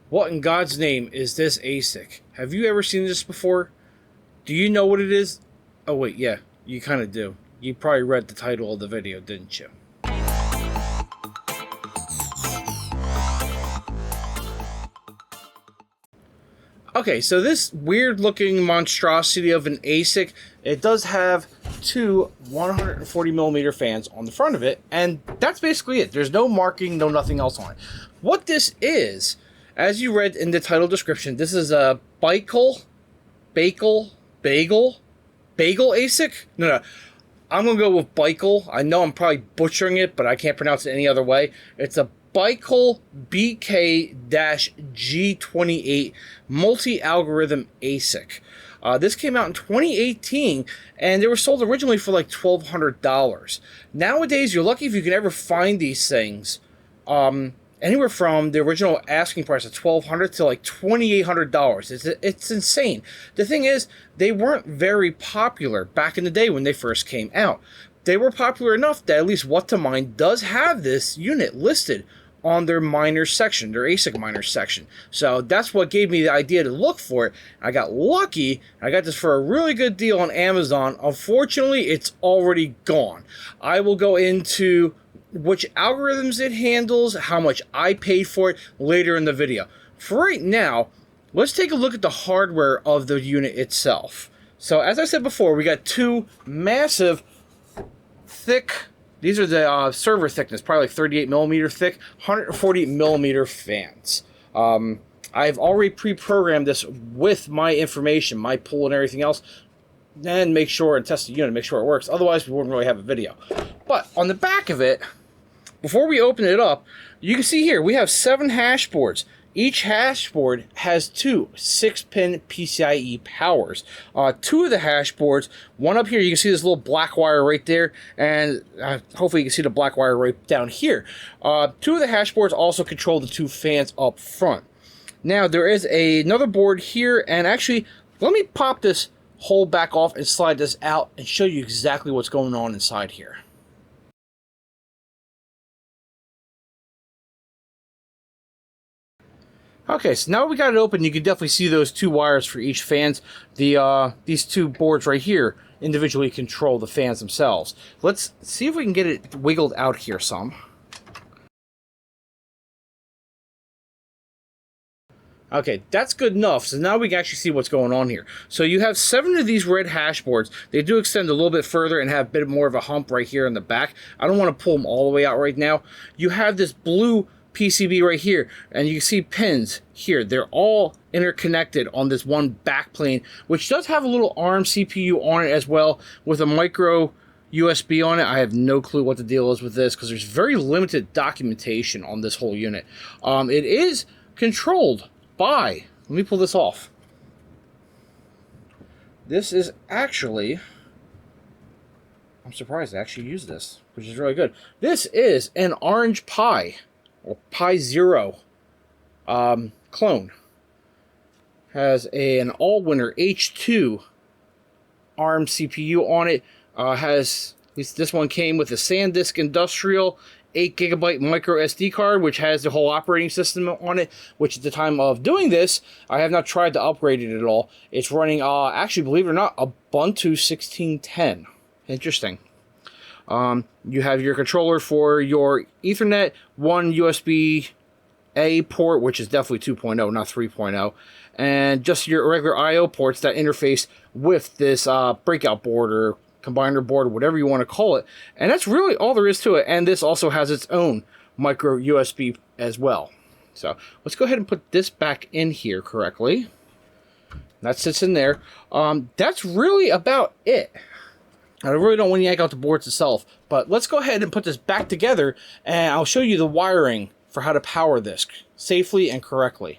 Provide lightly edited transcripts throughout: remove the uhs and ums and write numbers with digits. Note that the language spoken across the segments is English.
What in God's name is this ASIC? Have you ever seen this before? Do you know what it is? Oh wait, yeah, you kind of do. You probably read the title of the video, didn't you? Okay, so this weird looking monstrosity of an ASIC, it does have two 140mm fans on the front of it, and that's basically it. There's no marking, no nothing else on it. What this is, as you read in the title description, this is a Baikal ASIC? No, I'm going to go with Baikal. I know I'm probably butchering it, but I can't pronounce it any other way. It's a Baikal BK-G28 multi-algorithm ASIC. This came out in 2018, and they were sold originally for like $1,200. Nowadays, you're lucky if you can ever find these things anywhere from the original asking price of $1,200 to like $2,800. It's insane. The thing is, they weren't very popular back in the day when they first came out. They were popular enough that at least What2Mine does have this unit listed on their miners section, their ASIC miners section. So that's what gave me the idea to look for it. I got lucky. I got this for a really good deal on Amazon. Unfortunately, it's already gone. I will go into which algorithms it handles, how much I paid for it later in the video. For right now, let's take a look at the hardware of the unit itself. So as I said before, we got two massive thick, these are the server thickness, probably like 38mm thick, 140mm fans. I've already pre-programmed this with my information, my pool and everything else, and make sure and test the unit, make sure it works. Otherwise, we wouldn't really have a video. But on the back of it, before we open it up, you can see here, we have 7 hash boards. Each hash board has 2 6-pin PCIe powers. 2 of the hash boards, one up here, you can see this little black wire right there, and hopefully you can see the black wire right down here. 2 of the hash boards also control the 2 fans up front. Now, there is another board here, and actually, let me pop this hole back off and slide this out and show you exactly what's going on inside here. Okay, so now we got it open, you can definitely see those 2 wires for each fans. These 2 boards right here individually control the fans themselves. Let's see if we can get it wiggled out here some. Okay, that's good enough. So now we can actually see what's going on here. So you have 7 of these red hash boards. They do extend a little bit further and have a bit more of a hump right here in the back. I don't want to pull them all the way out right now. You have this blue PCB right here, and you can see pins here. They're all interconnected on this one back plane, which does have a little ARM CPU on it as well, with a micro USB on it. I have no clue what the deal is with this, because there's very limited documentation on this whole unit. It is controlled by, let me pull this off. This is actually, I'm surprised I actually used this, which is really good. This is an Orange Pi, or Pi Zero clone. Has an Allwinner H2 ARM CPU on it. Has, at least this one came with a SanDisk Industrial 8GB micro SD card, which has the whole operating system on it, which at the time of doing this, I have not tried to upgrade it at all. It's running, actually, believe it or not, Ubuntu 16.10. Interesting. You have your controller for your Ethernet, one USB-A port, which is definitely 2.0, not 3.0, and just your regular I/O ports that interface with this breakout board or combiner board, whatever you want to call it. And that's really all there is to it. And this also has its own micro USB as well. So let's go ahead and put this back in here correctly. That sits in there. That's really about it. I really don't want to yank out the boards itself, but let's go ahead and put this back together, and I'll show you the wiring for how to power this safely and correctly.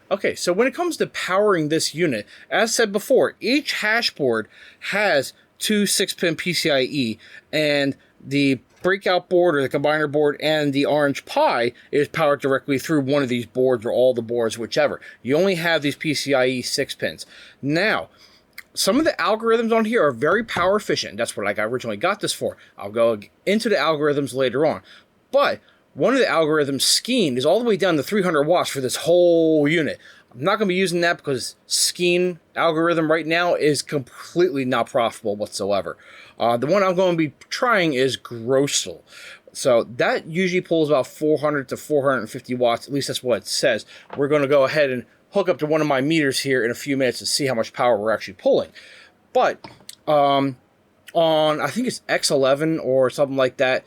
Okay, so when it comes to powering this unit, as said before, each hash board has 2 6-pin PCIe, and the breakout board or the combiner board and the Orange Pi is powered directly through one of these boards or all the boards, whichever. You only have these PCIe 6 pins. Now, some of the algorithms on here are very power efficient. That's what I originally got this for. I'll go into the algorithms later on. But one of the algorithms, Skeen, is all the way down to 300 watts for this whole unit. I'm not going to be using that because Skeen algorithm right now is completely not profitable whatsoever. The one I'm going to be trying is Grossel. So that usually pulls about 400 to 450 watts. At least that's what it says. We're going to go ahead and hook up to one of my meters here in a few minutes to see how much power we're actually pulling. But on, I think it's X11 or something like that,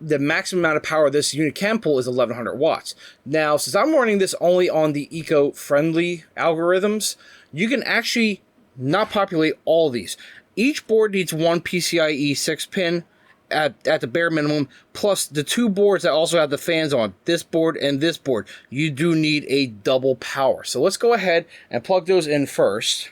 the maximum amount of power this unit can pull is 1100 watts. Now, since I'm running this only on the eco-friendly algorithms, you can actually not populate all these. Each board needs one PCIe 6-pin at the bare minimum, plus the two boards that also have the fans on, this board and this board. You do need a double power. So let's go ahead and plug those in first.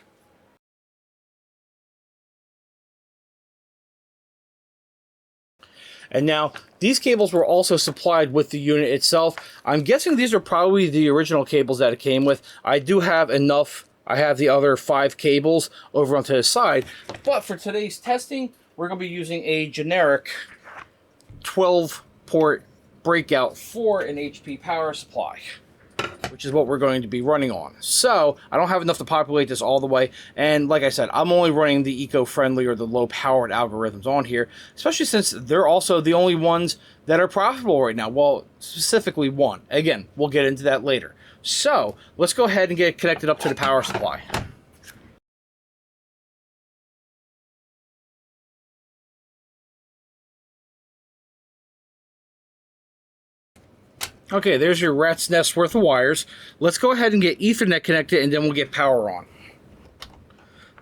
And now, these cables were also supplied with the unit itself. I'm guessing these are probably the original cables that it came with. I do have enough. I have the other 5 cables over onto the side. But for today's testing, we're going to be using a generic 12-port breakout for an HP power supply, which is what we're going to be running on. So, I don't have enough to populate this all the way, and like I said, I'm only running the eco-friendly or the low-powered algorithms on here, especially since they're also the only ones that are profitable right now. Well, specifically one. Again, we'll get into that later. So, let's go ahead and get connected up to the power supply. Okay, there's your rat's nest worth of wires. Let's go ahead and get Ethernet connected, and then we'll get power on.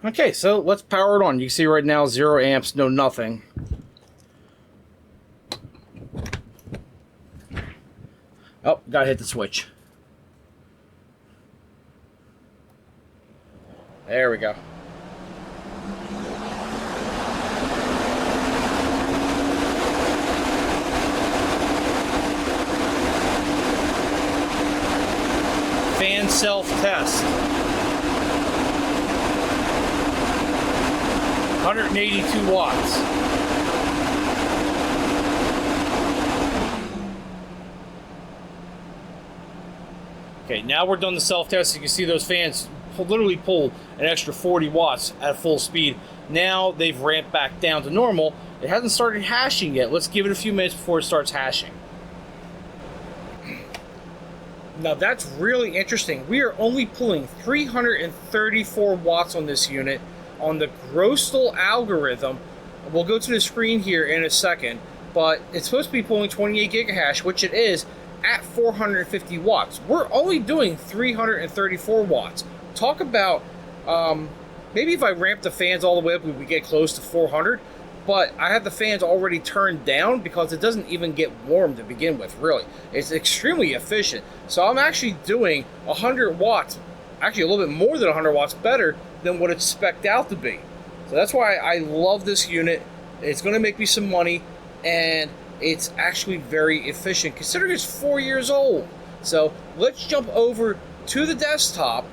Okay, so let's power it on. You can see right now 0 amps, no nothing. Oh, gotta hit the switch. There we go. Fan self-test. 182 watts. Okay, now we're done the self-test. You can see those fans literally pull an extra 40 watts at full speed. Now they've ramped back down to normal. It hasn't started hashing yet. Let's give it a few minutes before it starts hashing. Now that's really interesting. We are only pulling 334 watts on this unit on the Grossel algorithm. We'll go to the screen here in a second, but it's supposed to be pulling 28 gigahash, which it is, at 450 watts. We're only doing 334 watts. Talk about, maybe if I ramp the fans all the way up, we would get close to 400. But I have the fans already turned down because it doesn't even get warm to begin with, really. It's extremely efficient. So I'm actually doing 100 watts, actually a little bit more than 100 watts better than what it's spec'd out to be. So that's why I love this unit. It's going to make me some money, and it's actually very efficient considering it's 4 years old. So let's jump over to the desktop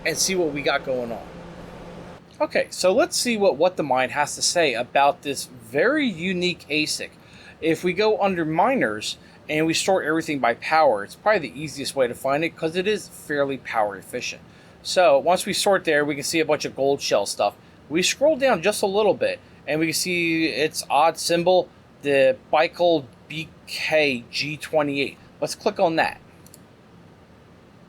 and see what we got going on. Okay, so let's see what the Mind has to say about this very unique ASIC. If we go under miners and we sort everything by power, it's probably the easiest way to find it because it is fairly power efficient. So once we sort there, we can see a bunch of gold shell stuff. We scroll down just a little bit and we can see its odd symbol, the Baikal BK-G28. Let's click on that.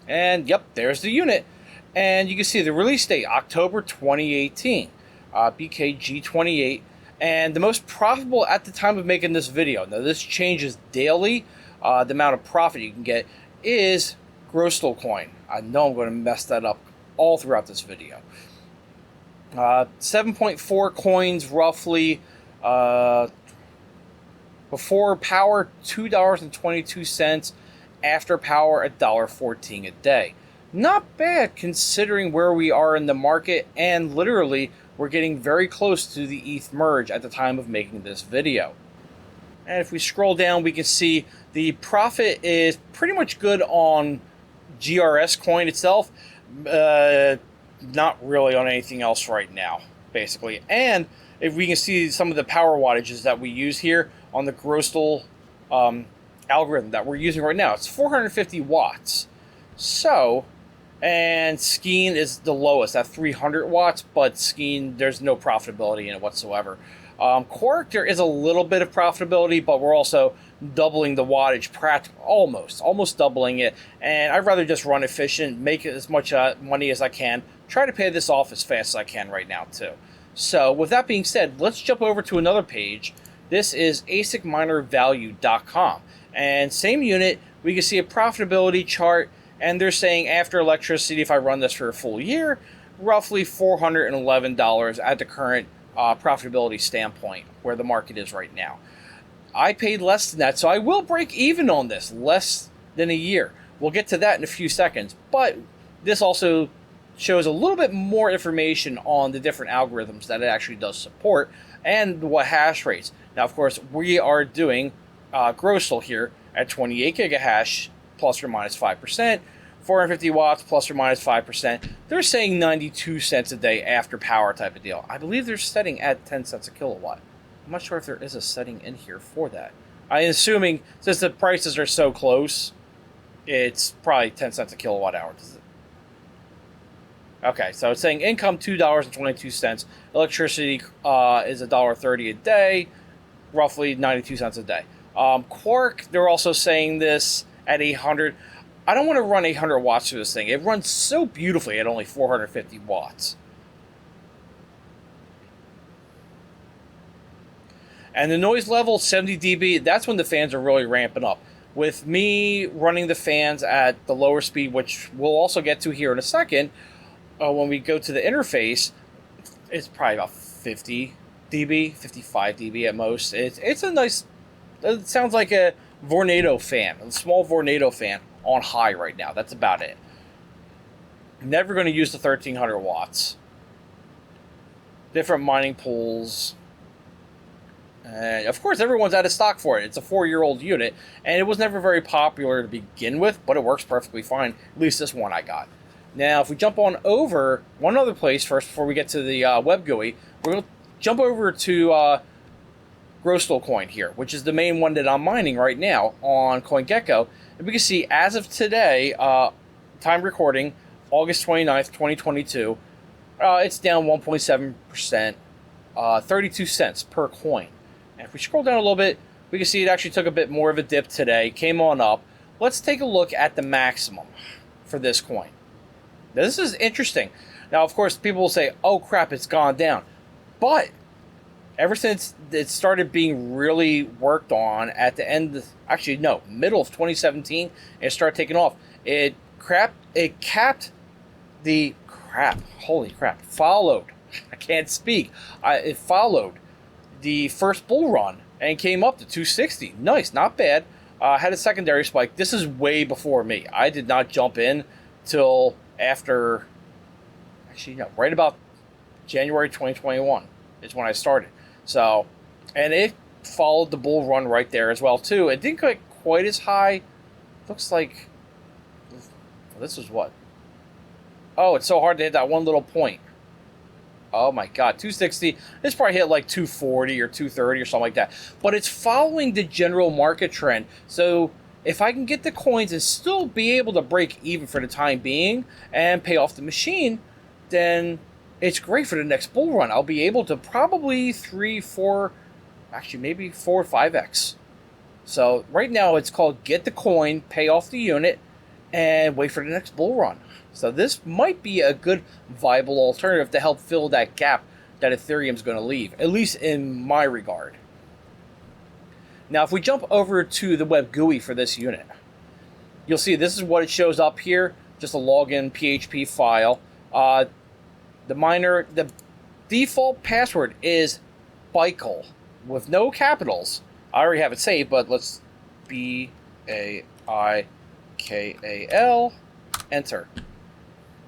And yep, there's the unit. And you can see the release date, October 2018, BK-G28, and the most profitable at the time of making this video. Now this changes daily. The amount of profit you can get is Grossel coin. I know I'm going to mess that up all throughout this video. 7.4 coins roughly. Before power, $2.22. After power, $1.14 a day. Not bad considering where we are in the market, and literally we're getting very close to the ETH merge at the time of making this video. And if we scroll down, we can see the profit is pretty much good on GRS coin itself, not really on anything else right now, basically. And if we can see some of the power wattages that we use here on the Grossel algorithm that we're using right now. It's 450 watts. So, and Skeen is the lowest at 300 watts, but Skeen, there's no profitability in it whatsoever. Quark, there is a little bit of profitability, but we're also doubling the wattage, almost doubling it. And I'd rather just run efficient, make as much money as I can, try to pay this off as fast as I can right now too. So with that being said, let's jump over to another page. This is ASICminervalue.com. And same unit, we can see a profitability chart, and they're saying after electricity, if I run this for a full year, roughly $411 at the current profitability standpoint where the market is right now. I paid less than that, so I will break even on this, less than a year. We'll get to that in a few seconds, but this also shows a little bit more information on the different algorithms that it actually does support and what hash rates. Now, of course, we are doing Grossel here at 28 gigahash plus or minus 5%, 450 watts plus or minus 5%. They're saying 92 cents a day after power type of deal. I believe they're setting at 10 cents a kilowatt. I'm not sure if there is a setting in here for that. I'm assuming since the prices are so close, it's probably 10 cents a kilowatt hour. Okay, so it's saying income $2.22. Electricity is $1.30 a day, roughly 92 cents a day. Quark, they're also saying this at 800. I don't want to run 800 watts through this thing. It runs so beautifully at only 450 watts. And the noise level, 70 dB, that's when the fans are really ramping up. With me running the fans at the lower speed, which we'll also get to here in a second, when we go to the interface, it's probably about 50 dB, 55 dB at most. It's a nice, it sounds like a Vornado fan, a small Vornado fan on high right now. That's about it. Never going to use the 1300 watts. Different mining pools. And of course, everyone's out of stock for it. It's a 4-year-old unit, and it was never very popular to begin with, but it works perfectly fine. At least this one I got. Now, if we jump on over one other place first before we get to the web GUI, we're going to jump over to Grossel coin here, which is the main one that I'm mining right now on CoinGecko. And we can see as of today, time recording, August 29th, 2022, it's down 1.7%, 32 cents per coin. And if we scroll down a little bit, we can see it actually took a bit more of a dip today, came on up. Let's take a look at the maximum for this coin. Now, this is interesting. Now, of course, people will say, oh crap, it's gone down. But ever since it started being really worked on at the end, middle of 2017, and it started taking off, it followed, I can't speak, it followed the first bull run and came up to 260. Nice, not bad. Had a secondary spike. This is way before me. I did not jump in till after, right about January 2021 is when I started. So, and it followed the bull run right there as well too. It didn't get quite as high. Looks like this was what? Oh, it's so hard to hit that one little point. Oh my God, 260. This probably hit like 240 or 230 or something like that. But it's following the general market trend. So if I can get the coins and still be able to break even for the time being and pay off the machine, then it's great for the next bull run. I'll be able to probably 3, 4, maybe 4 or 5x. So right now it's called get the coin, pay off the unit, and wait for the next bull run. So this might be a good viable alternative to help fill that gap that Ethereum's going to leave, at least in my regard. Now, if we jump over to the web GUI for this unit, you'll see this is what it shows up here, just a login PHP file. The default password is Baikal with no capitals. I already have it saved, but let's BAIKAL, enter.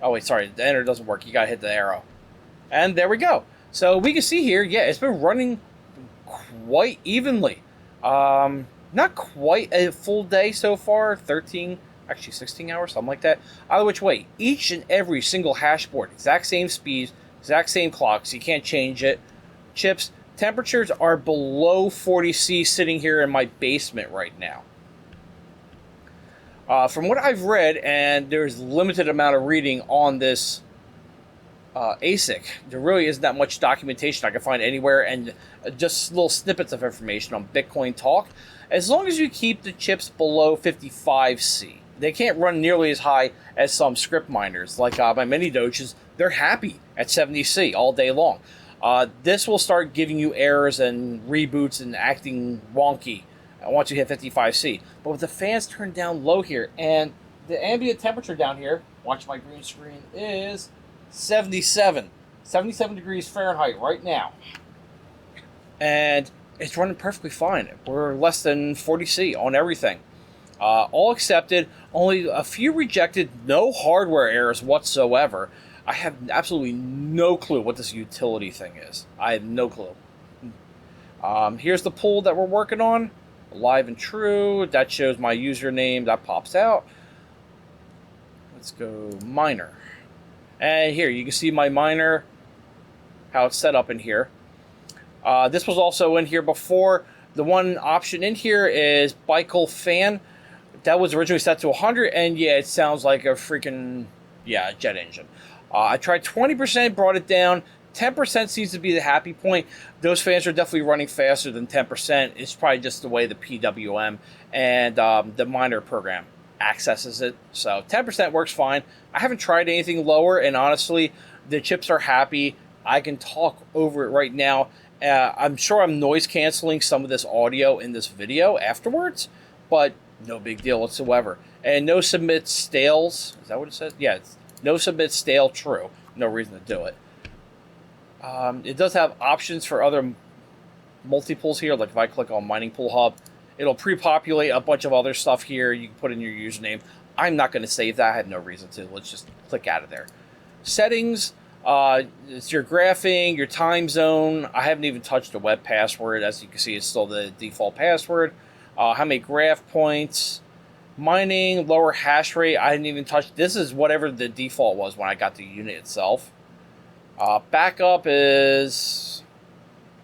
Oh wait, sorry, the enter doesn't work. You gotta hit the arrow. And there we go. So we can see here, yeah, it's been running quite evenly. Not quite a full day so far, 16 hours, something like that. Either which way, each and every single hash board, exact same speeds, exact same clocks, you can't change it. Chips, temperatures are below 40 C sitting here in my basement right now. From what I've read, and there's limited amount of reading on this ASIC, there really isn't that much documentation I can find anywhere, and just little snippets of information on Bitcoin Talk. As long as you keep the chips below 55C, they can't run nearly as high as some script miners. Like my mini doges, they're happy at 70C all day long. This will start giving you errors and reboots and acting wonky once you hit 55C. But with the fans turned down low here, and the ambient temperature down here, watch my green screen, is 77 degrees Fahrenheit right now. And it's running perfectly fine. We're less than 40C on everything. All accepted, only a few rejected, no hardware errors whatsoever. I have absolutely no clue what this utility thing is. I have no clue. Here's the pool that we're working on. Live and true. That shows my username. That pops out. Let's go miner. And here, you can see my miner, how it's set up in here. This was also in here before. The one option in here is Baikal fan. That was originally set to 100, and yeah, it sounds like a freaking, jet engine. I tried 20%, brought it down. 10% seems to be the happy point. Those fans are definitely running faster than 10%. It's probably just the way the PWM and the miner program accesses it. So 10% works fine. I haven't tried anything lower, and honestly, the chips are happy. I can talk over it right now. I'm sure I'm noise canceling some of this audio in this video afterwards, but no big deal whatsoever. And no submit stales. Is that what it says? Yeah, it's no submit stale true. No reason to do it. It does have options for other multi-pools here. Like if I click on Mining Pool Hub, it'll pre-populate a bunch of other stuff here. You can put in your username. I'm not going to save that. I have no reason to. Let's just click out of there. Settings. It's your graphing, your time zone. I haven't even touched the web password. As you can see, it's still the default password. How many graph points. Mining, lower hash rate. I didn't even touch. This is whatever the default was when I got the unit itself. Backup is,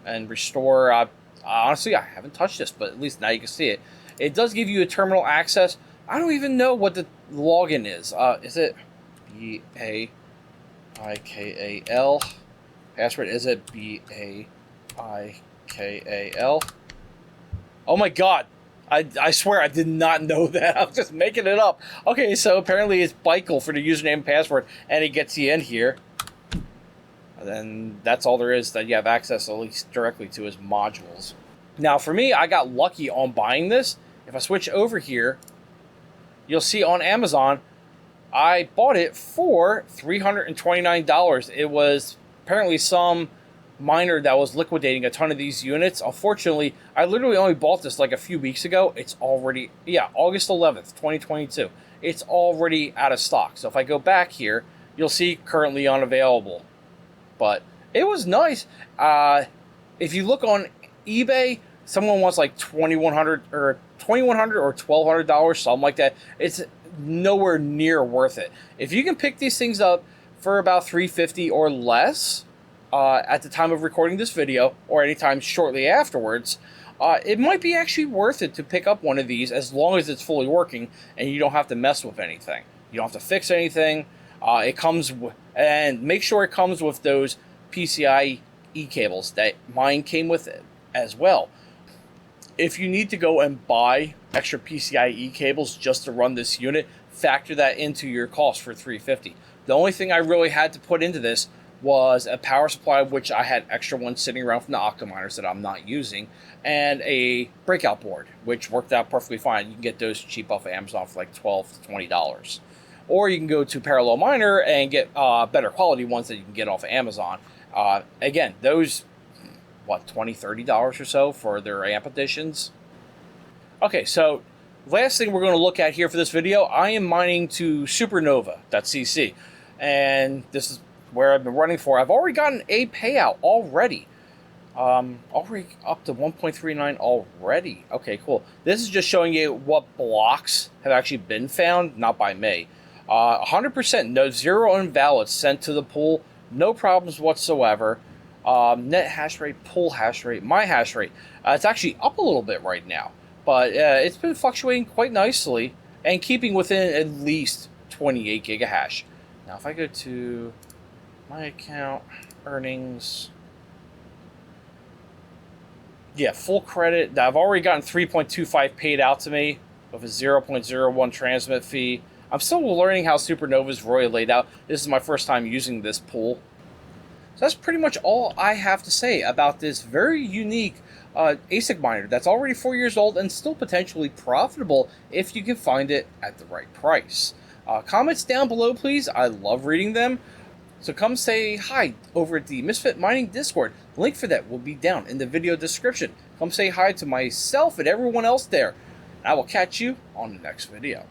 and restore, honestly, I haven't touched this, but at least now you can see it. It does give you a terminal access. I don't even know what the login is. Is it B-A-I-K-A-L? Password, is it B-A-I-K-A-L? Oh my god, I swear I did not know that. I'm just making it up. Okay, so apparently it's Baikal for the username and password, and it gets you in here. And then that's all there is that you have access at least directly to his modules. Now for me, I got lucky on buying this. If I switch over here, you'll see on Amazon, I bought it for $329. It was apparently some miner that was liquidating a ton of these units. Unfortunately, I literally only bought this like a few weeks ago. It's already, August 11th, 2022. It's already out of stock. So if I go back here, you'll see currently unavailable. But it was nice. If you look on eBay, someone wants like $2,100 or $1,200, something like that. It's nowhere near worth it. If you can pick these things up for about $350 or less at the time of recording this video, or anytime shortly afterwards, it might be actually worth it to pick up one of these as long as it's fully working and you don't have to mess with anything. You don't have to fix anything. It comes and make sure it comes with those PCIe cables that mine came with it as well. If you need to go and buy extra PCIe cables just to run this unit, factor that into your cost for $350. The only thing I really had to put into this was a power supply, which I had extra ones sitting around from the Octominers that I'm not using, and a breakout board, which worked out perfectly fine. You can get those cheap off of Amazon for like $12 to $20. Or you can go to Parallel Miner and get better quality ones that you can get off of Amazon. Again, those, $20, $30 or so for their amp editions. Okay, so last thing we're going to look at here for this video, I am mining to supernova.cc. And this is where I've been running for. I've already gotten a payout already. Already up to 1.39 already. Okay, cool. This is just showing you what blocks have actually been found, not by me. 100%, no, zero invalids sent to the pool, no problems whatsoever. Net hash rate, pool hash rate, my hash rate. It's actually up a little bit right now, but it's been fluctuating quite nicely. and keeping within at least 28 gigahash. Now, if I go to my account, earnings, yeah, full credit. I've already gotten 3.25 paid out to me with a 0.01 transmit fee. I'm still learning how Supernova's really laid out. This is my first time using this pool. So that's pretty much all I have to say about this very unique ASIC miner that's already 4 years old and still potentially profitable if you can find it at the right price. Comments down below, please. I love reading them. So come say hi over at the Misfit Mining Discord. The link for that will be down in the video description. Come say hi to myself and everyone else there. I will catch you on the next video.